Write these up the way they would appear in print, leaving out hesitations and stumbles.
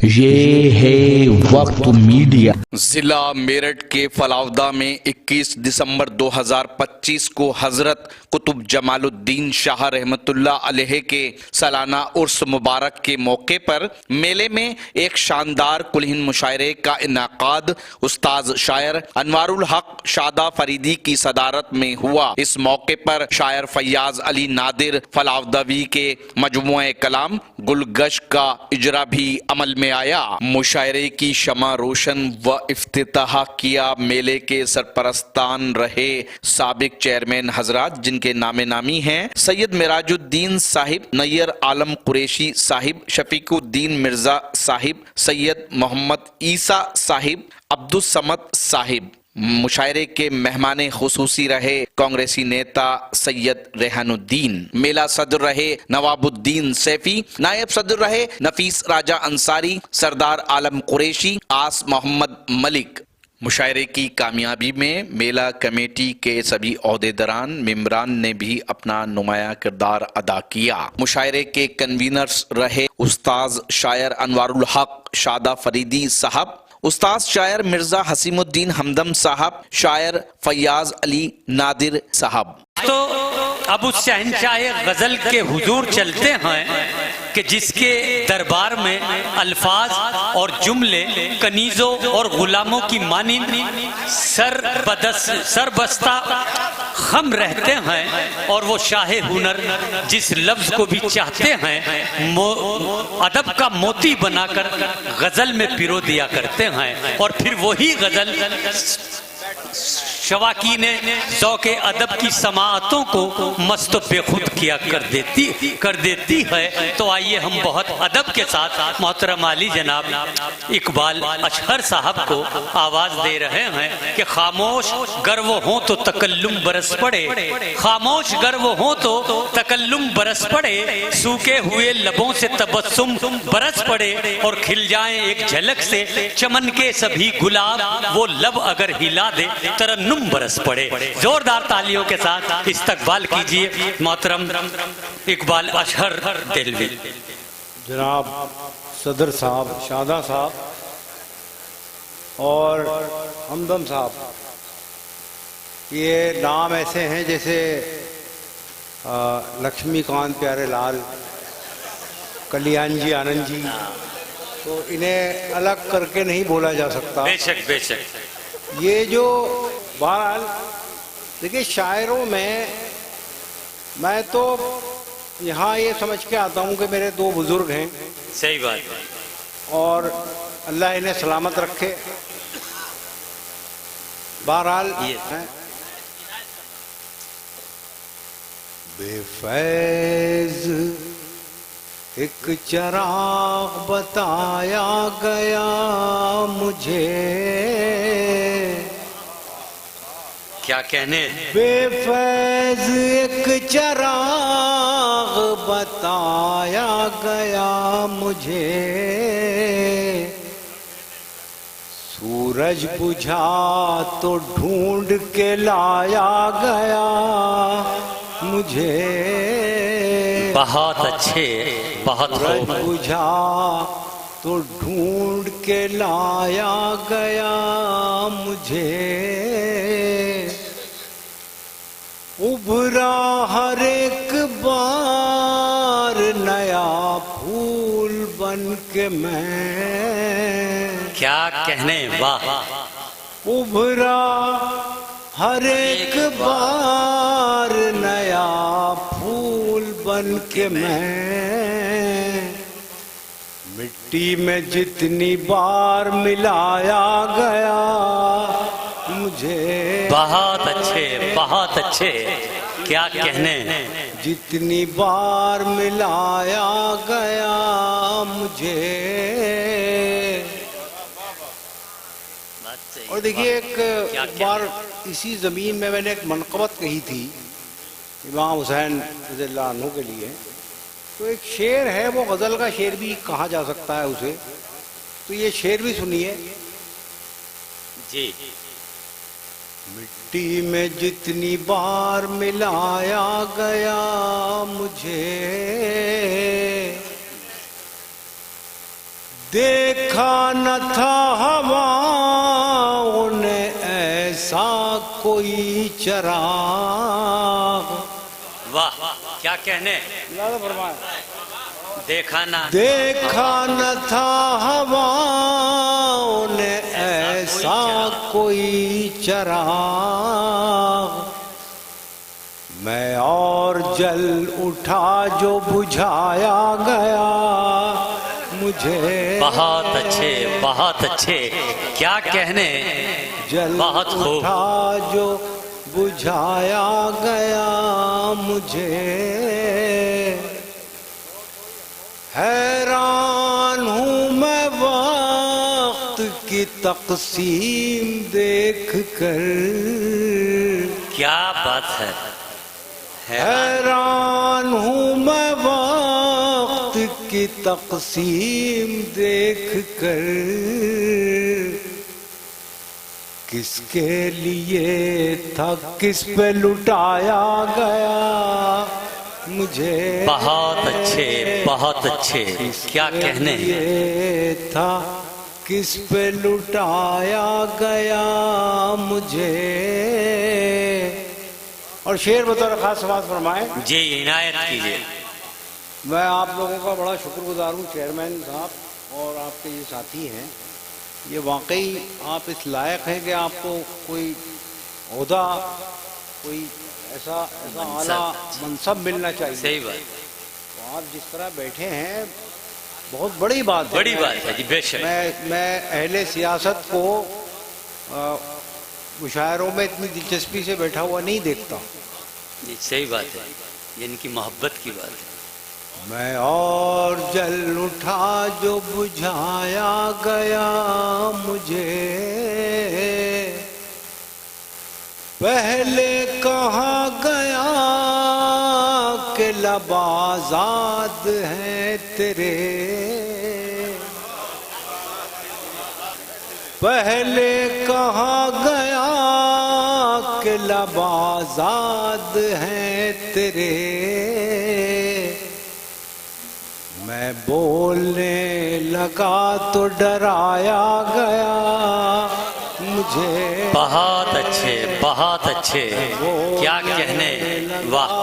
یہ ہے وقت میڈیا۔ ضلع میرٹھ کے فلاودہ میں 21 دسمبر 2025 کو حضرت قطب جمال الدین شاہ رحمۃ اللہ علیہ کے سالانہ عرس مبارک کے موقع پر میلے میں ایک شاندار کلہن مشاعرے کا انعقاد استاذ شاعر انوار الحق شادہ فریدی کی صدارت میں ہوا۔ اس موقع پر شاعر فیاض علی نادر فلاودوی کے مجموعہ کلام گلگش کا اجرا بھی عمل میں آیا۔ مشاعرے کی شمع روشن و افتتاح کیا میلے کے سرپرستان رہے سابق چیئرمین حضرات جن کے نام نامی ہیں سید معراج الدین صاحب، نیر عالم قریشی صاحب، شفیق الدین مرزا صاحب، سید محمد عیسیٰ صاحب، عبدالصمد صاحب۔ مشاعرے کے مہمان خصوصی رہے کانگریسی نیتا سید ریحان الدین۔ میلہ صدر رہے نواب الدین سیفی، نائب صدر رہے نفیس راجہ انصاری، سردار عالم قریشی، آس محمد ملک۔ مشاعرے کی کامیابی میں میلہ کمیٹی کے سبھی عہدیداران ممبران نے بھی اپنا نمایاں کردار ادا کیا۔ مشاعرے کے کنوینرز رہے استاذ شاعر انوار الحق شادہ فریدی صاحب، استاذ شاعر مرزا حسیم الدین ہمدم صاحب، شاعر فیاض علی نادر صاحب۔ تو اب اس شہنشاہ غزل کے حضور چلتے ہیں کہ جس کے دربار میں الفاظ اور جملے کنیزوں اور غلاموں کی مانند سر بستہ خم رہتے ہیں، اور وہ شاہ ہنر جس لفظ کو بھی چاہتے ہیں ادب کا موتی بنا کر غزل میں پیرو دیا کرتے ہیں، اور پھر وہی غزل شواقین ذوق ادب کی سماعتوں کو مست و بے خود کیا کر دیتی ہے۔ تو آئیے ہم بہت ادب کے ساتھ محترم علی جناب اقبال اشہر صاحب کو آواز دے رہے ہیں کہ خاموش گر وہ ہوں تو تکلم برس پڑے، خاموش گر وہ ہوں تو تکلم برس پڑے، سوکھے ہوئے لبوں سے تبسم برس پڑے، اور کھل جائیں ایک جھلک سے چمن کے سبھی گلاب، وہ لب اگر ہلا دے ترنم برس پڑے۔ زوردار تالیوں کے ساتھ استقبال کیجئے محترم اقبال اشہر دہلوی۔ جناب صدر صاحب شادہ صاحب اور ہمدم صاحب، یہ نام ایسے ہیں جیسے لکشمی کانت پیارے لال، کلیان جی آنند جی، تو انہیں الگ کر کے نہیں بولا جا سکتا۔ بے شک بے شک۔ یہ جو بہرحال دیکھیں شاعروں میں تو یہاں یہ سمجھ کے آتا ہوں کہ میرے دو بزرگ ہیں، صحیح بات، اور اللہ انہیں سلامت رکھے۔ بہرحال بے فیض ایک چراغ بتایا گیا مجھے، کیا کہنے، بے فیض ایک چراغ بتایا گیا مجھے، سورج بجھا تو ڈھونڈ کے لایا گیا مجھے، بہت اچھے، بہت خوب، بجھا تو ڈھونڈ کے لایا گیا مجھے، ابھرا ہر ایک بار نیا پھول بن کے میں، کیا کہنے، واہ، ابھرا ہر ایک بار نیا پھول بن کے میں، مٹی میں جتنی بار ملایا گیا مجھے، بہت اچھے، بہت اچھے، کیا کہنے، جتنی بار ملایا گیا مجھے۔ اور دیکھیے ایک بار اسی زمین میں نے ایک منقبت کہی تھی امام حسین رضی اللہ عنہ کے لیے، تو ایک شعر ہے، وہ غزل کا شعر بھی کہا جا سکتا ہے اسے، تو یہ شعر بھی سنیے جی۔ مٹی میں جتنی بار ملایا گیا مجھے، دیکھا نہ تھا ہواؤں نے ایسا کوئی چراغ. واہ کیا کہنے. دیکھا نہ تھا ہواؤں نے ایسا کوئی چراغ. میں اور جل اٹھا جو بجھایا گیا مجھے. بہت اچھے بہت اچھے کیا کہنے. جل بہت خوب. اٹھا جو بجھایا گیا مجھے. حیران ہوں میں وقت کی تقسیم دیکھ کر. کیا بات ہے. حیران ہوں میں وقت کی تقسیم دیکھ کر. کس کے لیے تھا کس پہ لٹایا گیا مجھے. بہت اچھے بہت اچھے کیا کہنے. یہ تھا کس پہ لٹایا گیا مجھے. اور شعر بطور خاص سماعت فرمائیں. جی عنایت کیجیے. میں آپ لوگوں کا بڑا شکر گزار ہوں چیئرمین صاحب اور آپ کے یہ ساتھی ہیں. یہ واقعی آپ اس لائق ہیں کہ آپ کو کوئی عہدہ کوئی ایسا اعلیٰ منصب ملنا چاہیے. صحیح بات. تو آپ جس طرح بیٹھے ہیں بہت بڑی بات ہے. بڑی بات ہے جی بے شک. میں اہل سیاست کو مشاعروں میں اتنی دلچسپی سے بیٹھا ہوا نہیں دیکھتا. جی صحیح بات ہے. یہ ان کی محبت کی بات ہے. میں اور جل اٹھا جو بجھایا گیا مجھے. پہلے کہا گیا کہ لب آزاد ہیں تیرے. پہلے کہا گیا کہ لب آزاد ہیں تیرے. میں بولنے لگا تو ڈرایا گیا مجھے. بہت اچھے بہت اچھے کیا کہنے. واہ.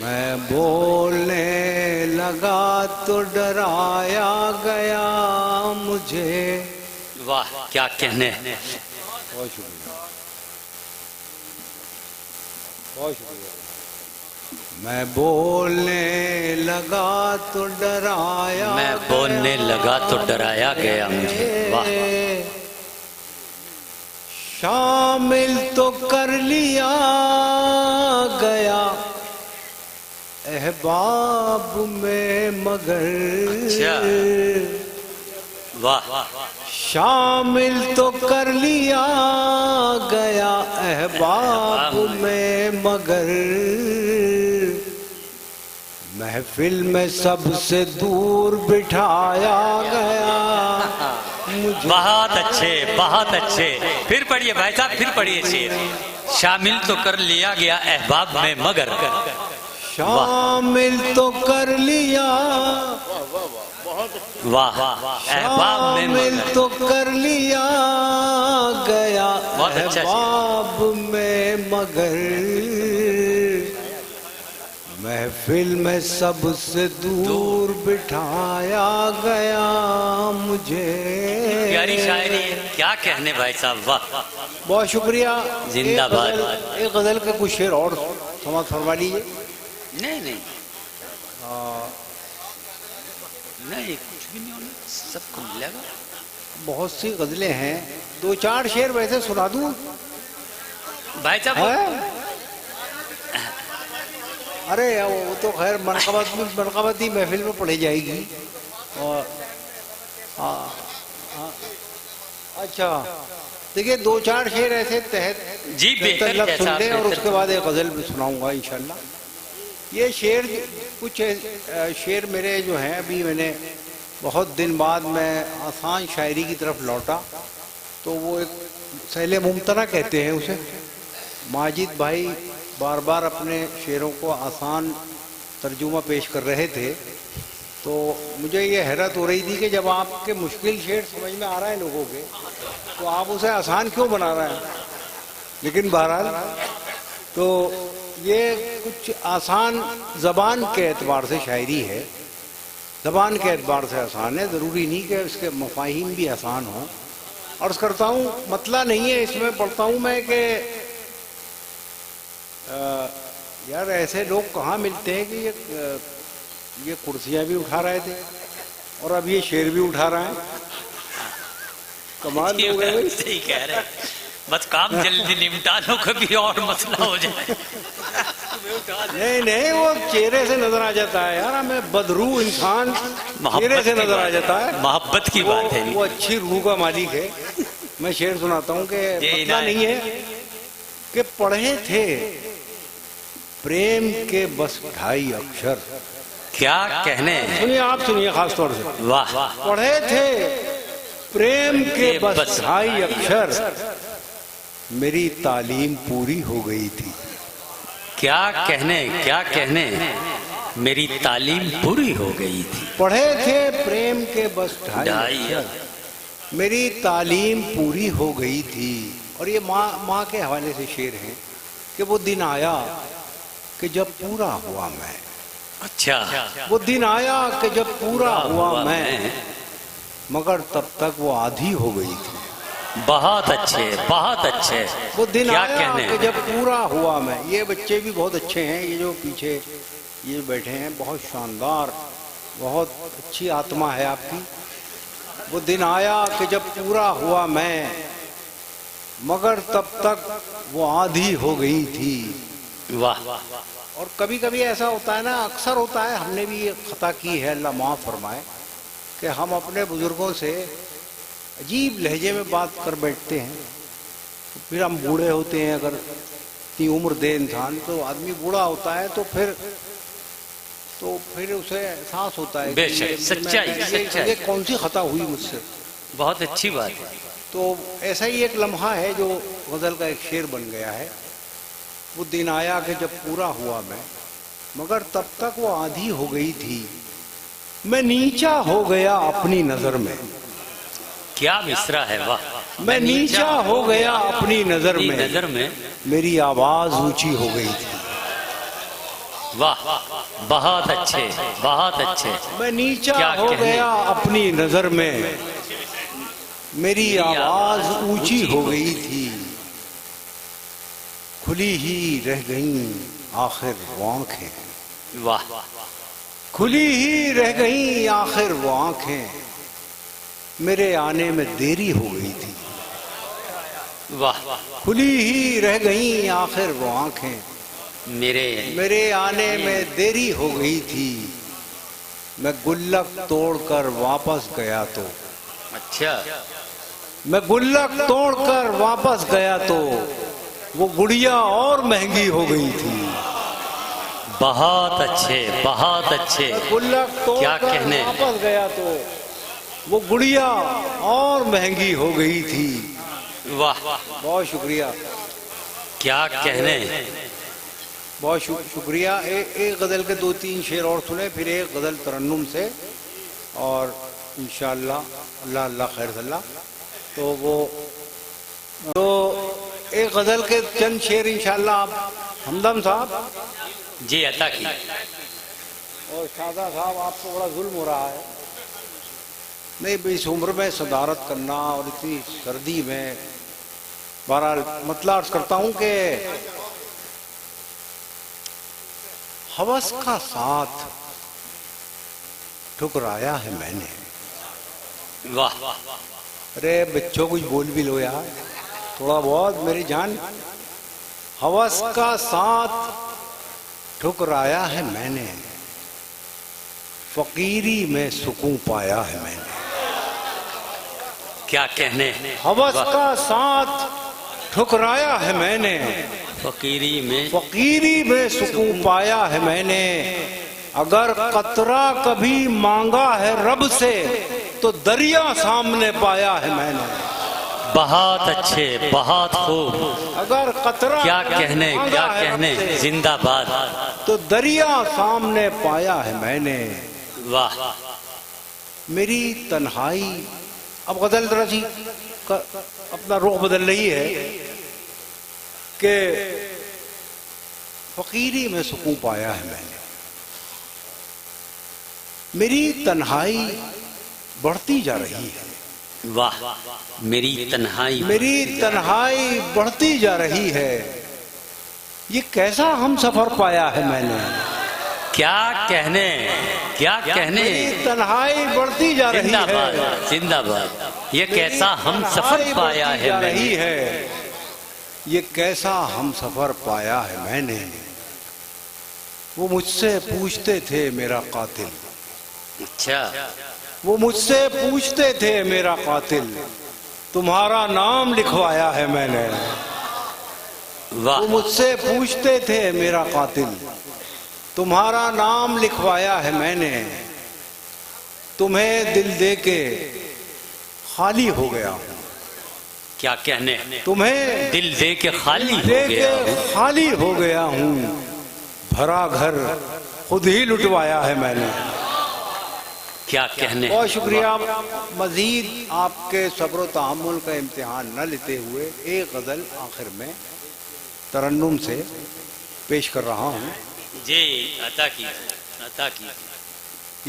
میں بولنے لگا تو ڈرایا گیا مجھے. واہ کیا کہنے. بہت شکریہ بہت شکریہ. میں بولنے لگا تو ڈرایا میں بولنے لگا تو ڈرایا گیا مجھے. واہ. شامل تو کر لیا گیا احباب میں مگر. واہ. شامل تو کر لیا گیا احباب میں مگر. محفل میں سب سے دور بٹھایا گیا مجھے. بہت اچھے بہت اچھے. پھر پڑھیے بھائی صاحب پھر پڑھیے شعر. شامل تو کر لیا گیا احباب میں مگر. شامل تو کر لیا واہ. احباب میں شامل مگر. تو کر لیا گیا بہت اچھا احباب میں مگر. محفل میں سب سے دور بٹھایا گیا مجھے. پیاری شاعری ہے. کیا کہنے بھائی صاحب. واہ. بہت شکریہ. زندہ باد. ایک غزل کا کچھ شعر اور سماعت فرما لیجیے. نہیں نہیں نہیں کچھ بھی نہیں ہونا. سب کو ملے گا. بہت سی غزلیں ہیں. دو چار شعر ویسے سنا دوں بھائی صاحب. ارے وہ تو خیر منقبتی محفل میں پڑھی جائے گی. اور اچھا دیکھیے دو چار شعر ایسے تحت جی بہتر لفظ سن لیں اور اس کے بہتر. بعد ایک غزل بھی سناؤں گا انشاءاللہ. یہ شعر کچھ شعر میرے جو ہیں ابھی میں نے بہت دن بعد میں آسان شاعری کی طرف لوٹا تو وہ ایک سہل ممتنع کہتے ہیں اسے. ماجد بھائی بار بار اپنے شعروں کو آسان ترجمہ پیش کر رہے تھے تو مجھے یہ حیرت ہو رہی تھی کہ جب آپ کے مشکل شعر سمجھ میں آ رہا ہے لوگوں کے تو آپ اسے آسان کیوں بنا رہے ہیں. لیکن بہرحال تو یہ کچھ آسان زبان کے اعتبار سے شاعری ہے, زبان کے اعتبار سے آسان ہے, ضروری نہیں کہ اس کے مفاہیم بھی آسان ہوں. عرض کرتا ہوں مطلب نہیں ہے اس میں پڑھتا ہوں میں کہ یار ایسے لوگ کہاں ملتے ہیں کہ یہ کرسیاں بھی اٹھا رہے تھے اور اب یہ شعر بھی اٹھا رہے ہیں. کمال لوگ ہیں بھائی. صحیح کہہ رہے ہیں, بس کام جلدی نمٹا لو کبھی اور مسئلہ ہو جائے. نہیں وہ چہرے سے نظر آ جاتا ہے یار, ہمیں بدروح انسان چہرے سے نظر آ جاتا ہے. محبت کی بات ہے, وہ اچھی روح کا مالک ہے. میں شعر سناتا ہوں کہ مطلب نہیں ہے کہ پڑھے تھے پریم کے بس 2.5 اکشر. کیا کہنے, سنیے آپ سنیے خاص طور سے. واہ, پڑھے تھے پریم کے بس 2.5 اکشر, میری تعلیم پوری ہو گئی تھی. کیا کہنے میری تعلیم پوری ہو گئی تھی. پڑھے تھے پریم کے بس 2.5 اکشر, میری تعلیم پوری ہو گئی تھی. اور یہ ماں کے حوالے سے شعر ہیں کہ وہ دن آیا کہ جب پورا ہوا میں. اچھا, وہ دن آیا کہ جب پورا ہوا میں, مگر تب تک وہ آدھی ہو گئی تھی. بہت اچھے, بہت اچھے. وہ دن کیا آیا کہنے, کہ جب پورا ہوا میں. یہ بچے بھی بہت اچھے ہیں, یہ جو پیچھے یہ بیٹھے ہیں بہت شاندار, بہت اچھی آتما ہے آپ کی. وہ دن آیا کہ جب پورا ہوا میں, مگر تب تک وہ آدھی ہو گئی تھی. واہ. اور کبھی کبھی ایسا ہوتا ہے نا, اکثر ہوتا ہے, ہم نے بھی یہ خطا کی ہے, اللہ معاف فرمائے, کہ ہم اپنے بزرگوں سے عجیب لہجے میں بات کر بیٹھتے ہیں. پھر ہم بوڑھے ہوتے ہیں, اگر اتنی عمر دے انسان تو آدمی بوڑھا ہوتا ہے تو پھر اسے احساس ہوتا ہے بے شک, سچائی. یہ کون سی خطا ہوئی مجھ سے. بہت اچھی بات ہے. تو ایسا ہی ایک لمحہ ہے جو غزل کا ایک شعر بن گیا ہے. وہ دن آیا کہ جب پورا ہوا میں, مگر تب تک وہ آدھی ہو گئی تھی. میں نیچا ہو گیا اپنی نظر میں. کیا مصرع ہے, واہ. میں نیچا ہو گیا اپنی نظر میں, میری آواز اونچی ہو گئی تھی. واہ, بہت اچھے, بہت اچھے. میں نیچا ہو گیا اپنی نظر میں, میری آواز اونچی ہو گئی تھی. کھلی ہی رہ گئیں آخر وہ آنکھیں. واہ, کھلی ہی رہ گئیں آخر وہ آنکھیں, میرے آنے میں دیری ہو گئی تھی. واہ, کھلی ہی رہ گئیں آخر وہ آنکھیں, میرے آنے میں دیری ہو گئی تھی. میں گلک توڑ کر واپس گیا تو, اچھا, میں گلک توڑ کر واپس گیا تو وہ گڑیا اور مہنگی ہو گئی تھی. بہت اچھے, بہت اچھے. گلک توڑ کیا کر کہنے, واپس گیا تو وہ گڑیا اور مہنگی ہو گئی تھی. واہ, بہت شکریہ, کیا کہنے. بہت شکریہ. ایک غزل کے 2-3 شعر اور سنے, پھر ایک غزل ترنم سے, اور انشاءاللہ اللہ خیر صلی. تو ایک غزل کے چند شعر انشاءاللہ آپ ہمدم صاحب جی عطا کی. اور شادہ صاحب آپ کو بڑا ظلم ہو رہا ہے. نہیں اس عمر میں صدارت کرنا اور اتنی سردی میں, بہرحال مطلب عرض کرتا ہوں کہ ہوس کا ساتھ ٹھکرایا ہے میں نے. واہ, ارے بچوں کچھ بول بھی لو یار تھوڑا بہت میری جان. ہوس کا ساتھ ٹھکرایا ہے میں نے, فقیری میں سکون پایا ہے میں نے. کیا کہنے. ہوس کا ساتھ ٹھکرایا ہے میں نے, فقیری میں سکون پایا ہے میں نے. اگر قطرہ کبھی مانگا ہے رب سے تو دریا سامنے پایا ہے میں نے. بہت اچھے, بہت خوب. اگر قطرہ کیا کہنے, کیا کہنے. زندہ باد. تو دریا سامنے پایا ہے میں نے. واہ میری تنہائی. اب غزل ذرا سی اپنا رخ بدل رہی ہے کہ فقیری میں سکون پایا ہے میں نے. میری تنہائی بڑھتی جا رہی ہے. واہ میری تنہائی بڑھتی جا رہی ہے. یہ کیسا ہم سفر پایا ہے میں نے. کیا کہنے میری تنہائی بڑھتی جا رہی ہے. زندہ باد. یہ کیسا ہم سفر پایا ہے میں نے. یہ کیسا ہم سفر پایا ہے میں نے. وہ مجھ سے پوچھتے تھے میرا قاتل. اچھا وہ مجھ سے پوچھتے تھے میرا قاتل تمہارا نام لکھوایا ہے میں نے. واہ وہ مجھ سے پوچھتے تھے میرا قاتل تمہارا نام لکھوایا ہے میں نے. تمہیں دل دے کے خالی ہو گیا ہوں. کیا کہنے. تمہیں دل دے کے خالی ہو دے گیا کے خالی ہو گیا ہوں. بھرا گھر خود ہی لٹوایا ہے میں نے. کیا کہنے. بہت شکریہ. مزید آپ کے صبر و تحمل کا امتحان نہ لیتے ہوئے ایک غزل آخر میں ترنم سے پیش کر رہا ہوں. جی عطا کیجیے.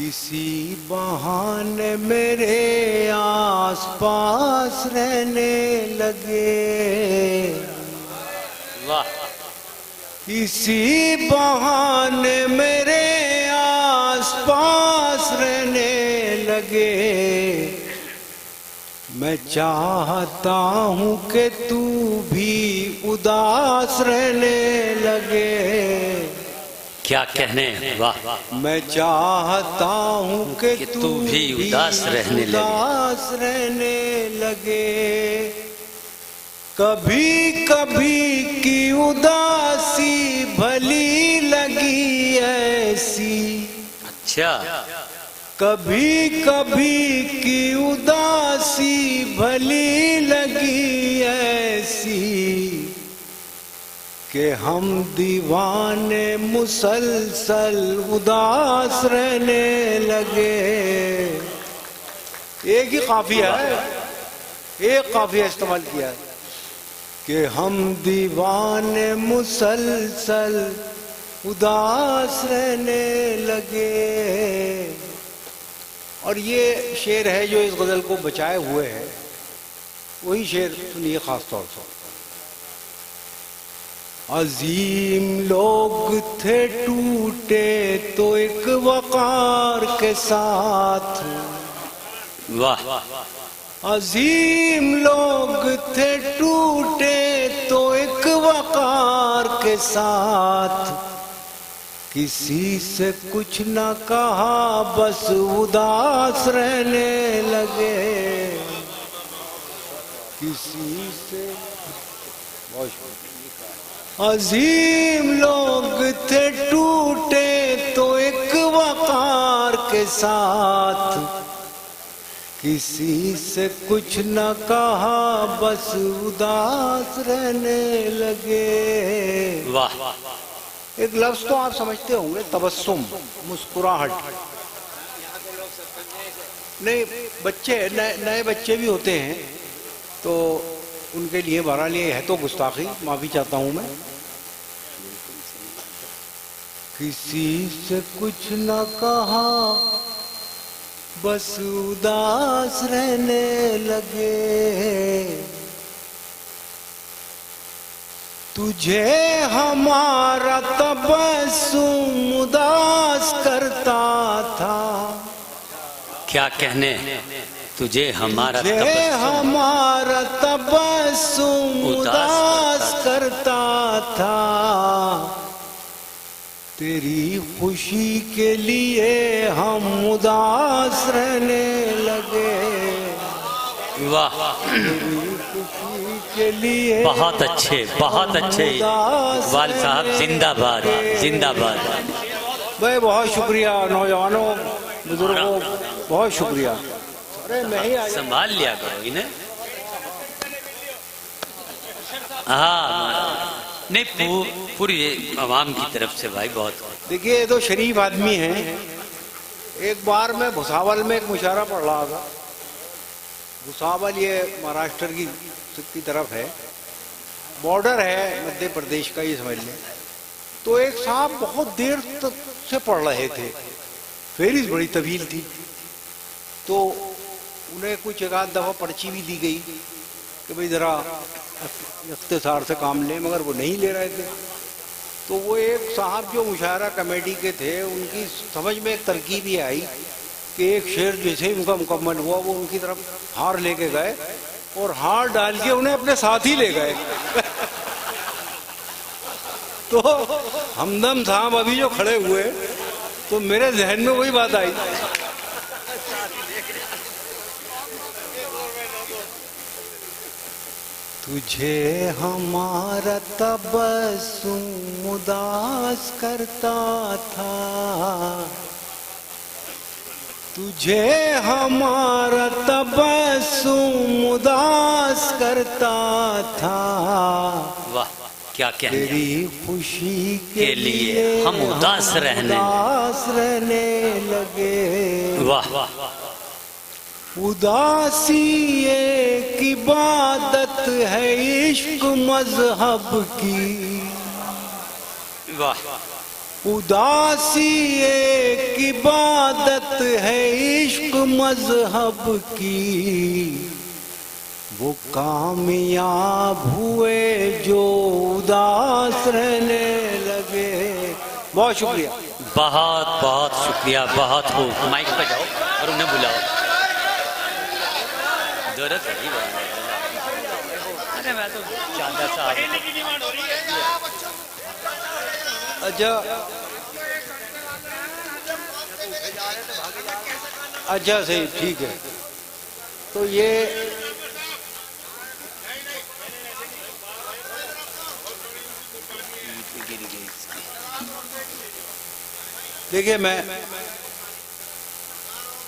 اسی بہانے میرے آس پاس رہنے لگے. واہ اسی بہانے میرے آس پاس رہنے لگے. میں چاہتا ہوں کہ تو بھی اداس رہنے لگے. کیا کہنے. واہ میں چاہتا ہوں کہ تو بھی اداس رہنے لگے. کبھی کبھی کی اداسی بھلی لگی ایسی. اچھا کبھی کبھی کی اداسی بھلی لگی ایسی کہ ہم دیوانے مسلسل اداس رہنے لگے. ایک ہی قافیہ ہے, ایک قافیہ استعمال کیا ہے کہ ہم دیوانے مسلسل اداس رہنے لگے. اور یہ شعر ہے جو اس غزل کو بچائے ہوئے ہے. وہی شعر سنیے خاص طور پر. عظیم لوگ تھے ٹوٹے تو ایک وقار کے ساتھ. واہ عظیم لوگ تھے ٹوٹے تو ایک وقار کے ساتھ. کسی سے کچھ نہ کہا بس اداس رہنے لگے. کسی سے عظیم لوگ تھے ٹوٹے تو ایک وقار کے ساتھ. کسی سے کچھ نہ کہا بس اداس رہنے لگے. واہ ایک لفظ تو آپ سمجھتے ہوں گے, تبسم, مسکراہٹ. نہیں بچے نئے بچے بھی ہوتے ہیں تو ان کے لیے بہرحال یہ ہے تو گستاخی, معافی چاہتا ہوں میں. کسی سے کچھ نہ کہا بس اداس رہنے لگے. تجھے ہمارا تبسم اداس کرتا تھا. کیا کہنے. تجھے ہمارا تبسم اداس کرتا تھا. تیری خوشی کے لیے ہم اداس رہنے لگے. واہ کے لیے بہت اچھے اقبال صاحب. زندہ باد زندہ باد. بھائی بہت شکریہ نوجوانوں, بزرگوں, بہت شکریہ. ارے میں ہی سنبھال لیا کرو انہیں. ہاں نہیں پوری عوام کی طرف سے بھائی بہت. دیکھیے یہ تو شریف آدمی ہیں, ایک بار میں بھساول میں ایک مشاعرہ پڑھ رہا تھا. بھساول یہ مہاراشٹر کی طرف ہے، بارڈر ہے مدھیہ پردیش کا، یہ سمجھ لیں. تو ایک صاحب بہت دیر تک سے پڑھ رہے تھے، فہرست بڑی طویل تھی. تو انہیں کچھ ایک آدھ دفعہ پرچی بھی دی گئی کہ بھئی ذرا اختصار سے کام لیں، مگر وہ نہیں لے رہے تھے. تو وہ ایک صاحب جو مشاعرہ کمیٹی کے تھے، ان کی سمجھ میں ایک ترکیب یہ آئی کہ ایک شعر جیسے ہی ان کا مکمل ہوا وہ ان کی طرف ہار لے کے گئے اور ہار ڈال کے انہیں اپنے ساتھ ہی لے گئے. تو ہمدم صاحب ابھی جو کھڑے ہوئے تو میرے ذہن میں وہی بات آئی. تجھے ہمارا تبسم اداس کرتا تھا، تجھے ہمارا تبسم اداس کرتا تھا. واہ کیا کہنے، تیری خوشی کے لیے ہم اداس رہنے لگے. واہ اداسی ایک عبادت ہے عشق مذہب کی، واہ اداسی ایک عبادت ہے عشق مذہب کی. وہ کامیاب ہوئے جو اداس رہنے لگے. بہت شکریہ. بہت بہت شکریہ. بہت خوب. مائک پہ جاؤ اور انہیں بلاؤ. ضرورت ہے ارے میں تو چاندہ صاحب. اچھا صحیح ٹھیک ہے. تو یہ دیکھیے میں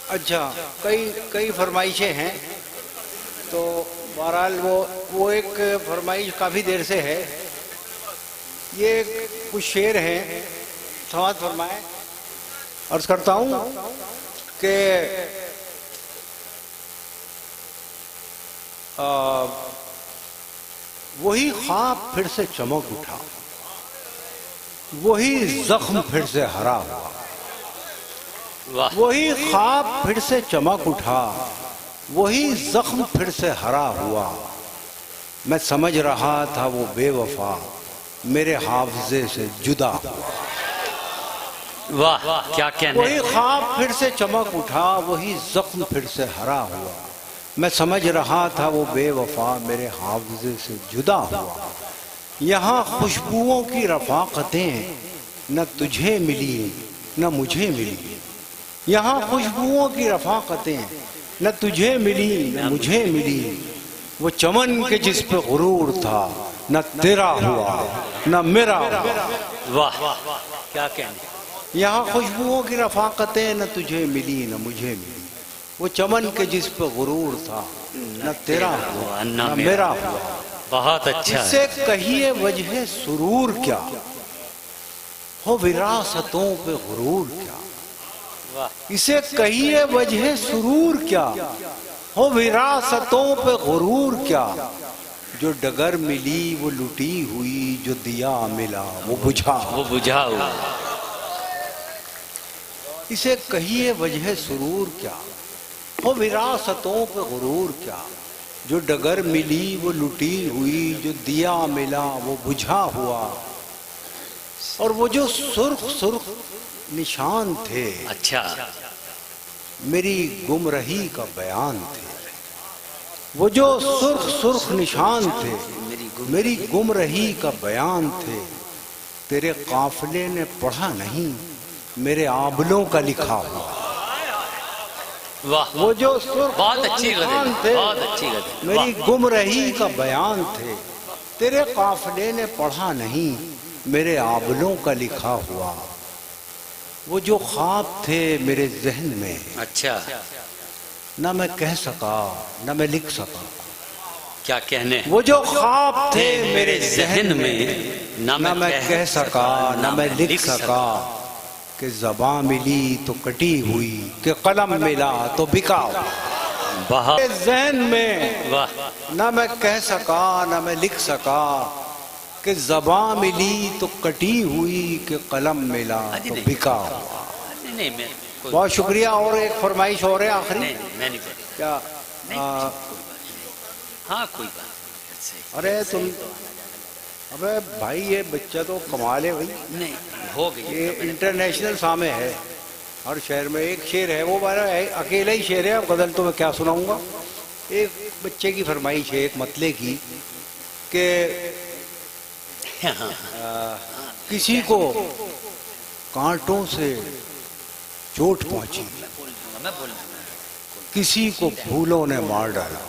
اچھا کئی فرمائشیں ہیں. تو بہرحال وہ ایک فرمائش کافی دیر سے ہے. یہ کچھ شعر ہیں، سماعت فرمائیں. عرض کرتا ہوں کہ وہی خواب پھر سے چمک اٹھا، وہی زخم پھر سے ہرا ہوا. وہی خواب پھر سے چمک اٹھا، وہی زخم پھر سے ہرا ہوا. میں سمجھ رہا تھا وہ بے وفا میرے حافظے سے جدا ہوا. واہ کیا کہنے. وہی خواب پھر سے چمک اٹھا، وہی زخم پھر سے ہرا ہوا. میں سمجھ رہا تھا وہ بے وفا میرے حافظے سے جدا ہوا. یہاں خوشبوؤں کی رفاقتیں نہ تجھے ملی نہ مجھے ملی. یہاں خوشبوؤں کی رفاقتیں نہ تجھے ملی نہ مجھے ملی. وہ چمن کے جس پہ غرور تھا نہ تیرا ہوا نہ میرا ہوا. واہ کیا کہنے. یہاں خوشبوؤں کی رفاقتیں نہ تجھے ملی نہ مجھے ملی. وہ چمن کے جس پہ غرور تھا نہ تیرا ہوا نہ میرا ہوا. بہت اچھا. اس سے کہیے وجہ سرور کیا ہو وراثتوں پہ غرور کیا. اسے کہیے وجہ سرور کیا ہو وراثتوں پہ غرور کیا. جو ڈگر ملی وہ لٹی ہوئی، جو دیا ملا وہ بجھا ہوا. اسے کہیے وجہ سرور کیا ہو وراثتوں پہ غرور کیا. جو ڈگر ملی وہ لٹی ہوئی، جو دیا ملا وہ بجھا ہوا. اور وہ جو سرخ سرخ نشان تھے اچھا میری گمرہی کا بیان تھے. وہ جو سرخ سرخ نشان تھے میری گمرہی کا بیان تھے. تیرے قافلے نے پڑھا نہیں میرے آبلوں کا لکھا ہوا. واہ وہ جو سرخ بہت اچھی نشان غزل. تھے بہت اچھی غزل. میری گمرہی کا بیان تھے. تیرے قافلے نے پڑھا نہیں میرے آبلوں کا لکھا ہوا. وہ جو خواب تھے میرے ذہن میں اچھا نہ میں کہہ سکا نہ میں لکھ سکا. کیا کہنے. وہ جو خواب تھے میرے ذہن میں نہ نہ میں کہہ سکا نہ میں لکھ سکا. کہ زباں ملی تو کٹی ہوئی کہ قلم ملا تو بکا ہوا. بہت میرے ذہن میں واہ. نہ میں کہہ سکا نہ میں لکھ سکا کہ زباں ملی تو کٹی ہوئی کہ قلم ملا تو بکا ہوا. نہیں میں بہت شکریہ. اور ایک فرمائش اور ہے آخری. نہیں میں نہیں بول کیا ہاں کوئی بات ارے تم ابے بھائی یہ بچہ تو کمال ہے بھائی. نہیں ہو گئی. یہ انٹرنیشنل سامع ہے ہر شہر میں. ایک شعر ہے وہ میرا اکیلا ہی شعر ہے. اب غزل تو میں کیا سناؤں گا. ایک بچے کی فرمائش ہے ایک مطلع کی کہ کسی کو کانٹوں سے چوٹ پہنچی کسی کو پھولوں نے مار ڈالا.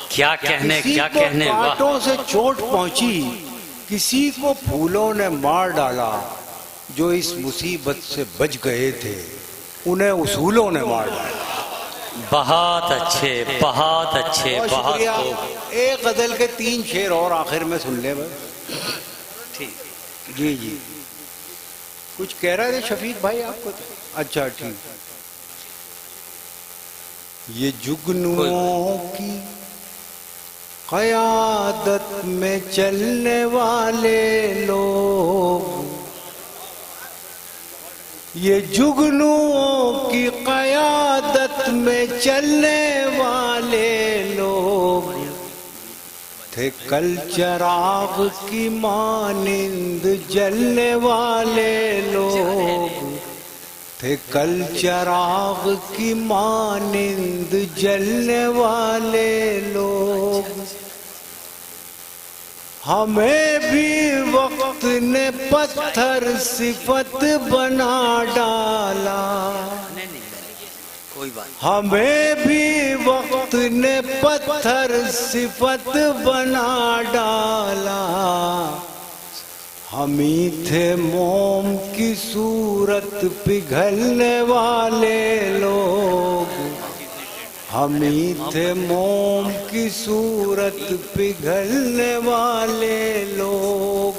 کیا کہنے کسی کیا کو کہنے واہ. کانٹوں سے چوٹ پہنچی کسی کو پھولوں نے مار ڈالا. جو اس مصیبت سے بچ گئے تھے انہیں اصولوں نے مار ڈالا. بہت اچھے بہت اچھے بہت بہت شکریہ. خوب. ایک غزل کے 3 شعر اور آخر میں سن لیں ٹھیک. جی جی. کچھ کہہ رہے تھے شفیق بھائی آپ کو. اچھا ٹھیک. یہ جگنوں کی قیادت میں چلنے والے لوگ یہ جگنوں کی قیادت میں چلنے والے لوگ تھے کل چراغ کی مانند جلنے والے لوگ تھے کل چراغ کی مانند جلنے والے لوگ. ہمیں بھی وقت نے پتھر صفت بنا ڈالا. کوئی بات. ہمیں بھی وقت نے پتھر صفت بنا ڈالا. ہم ہی تھے موم کی صورت پگھلنے والے لوگ. ہم ہی تھے موم کی صورت پگھلنے والے لوگ.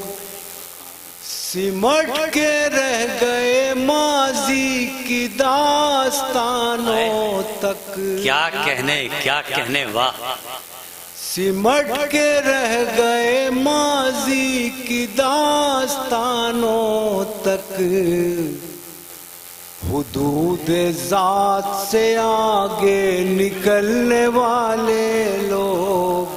سمٹ کے رہ گئے ماضی کی داستانوں تک. کیا کہنے واہ. سمٹ کے رہ گئے ماضی کی داستانوں تک. حدود ذات سے آگے نکلنے والے لوگ.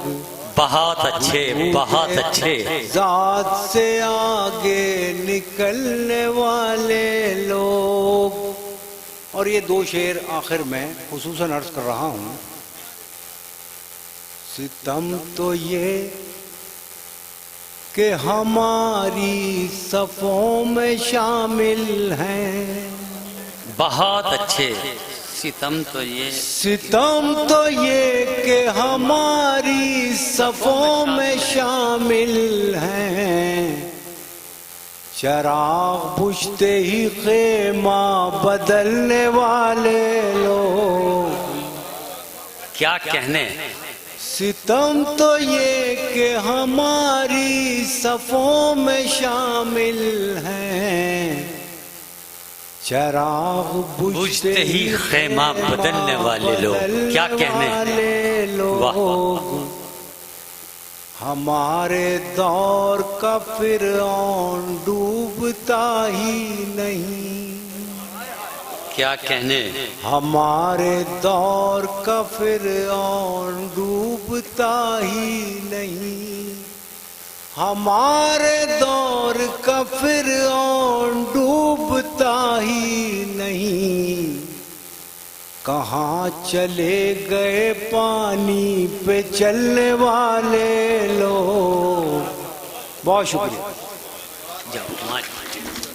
بہت اچھے بہت اچھے. ذات سے آگے نکلنے والے لوگ. اور یہ 2 شعر آخر میں خصوصاً عرض کر رہا ہوں. ستم تو یہ کہ ہماری صفوں میں شامل ہیں. بہت اچھے. ستم تو یہ ستم تو یہ کہ ہماری صفوں میں شامل ہیں. چراغ بجھتے ہی خیمہ بدلنے والے لوگ. کیا کہنے. ستم تو یہ کہ ہماری صفوں میں شامل ہیں. چراغ بجھتے ہی خیمہ بدلنے والے لوگ. کیا کہنے. لوگ. ہمارے دور کا فرعون ڈوبتا ہی نہیں. کیا کہنے. ہمارے دور کا فرعون ڈوبتا ہی نہیں. ہمارے دور کا فرعون ڈوبتا ہی نہیں. کہاں چلے گئے پانی پہ چلنے والے لوگ. بہت شکریہ.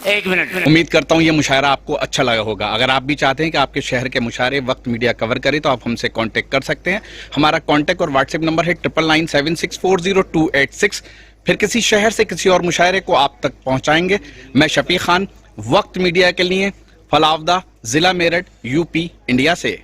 ایک منٹ. امید کرتا ہوں یہ مشاعرہ آپ کو اچھا لگا ہوگا. اگر آپ بھی چاہتے ہیں کہ آپ کے شہر کے مشاعرے وقت میڈیا کور کرے تو آپ ہم سے کانٹیکٹ کر سکتے ہیں. ہمارا کانٹیکٹ اور واٹس ایپ نمبر ہے 9997640286. پھر کسی شہر سے کسی اور مشاعرے کو آپ تک پہنچائیں گے. میں شفیق خان وقت میڈیا کے لیے فلاودہ ضلع میرٹھ UP انڈیا سے.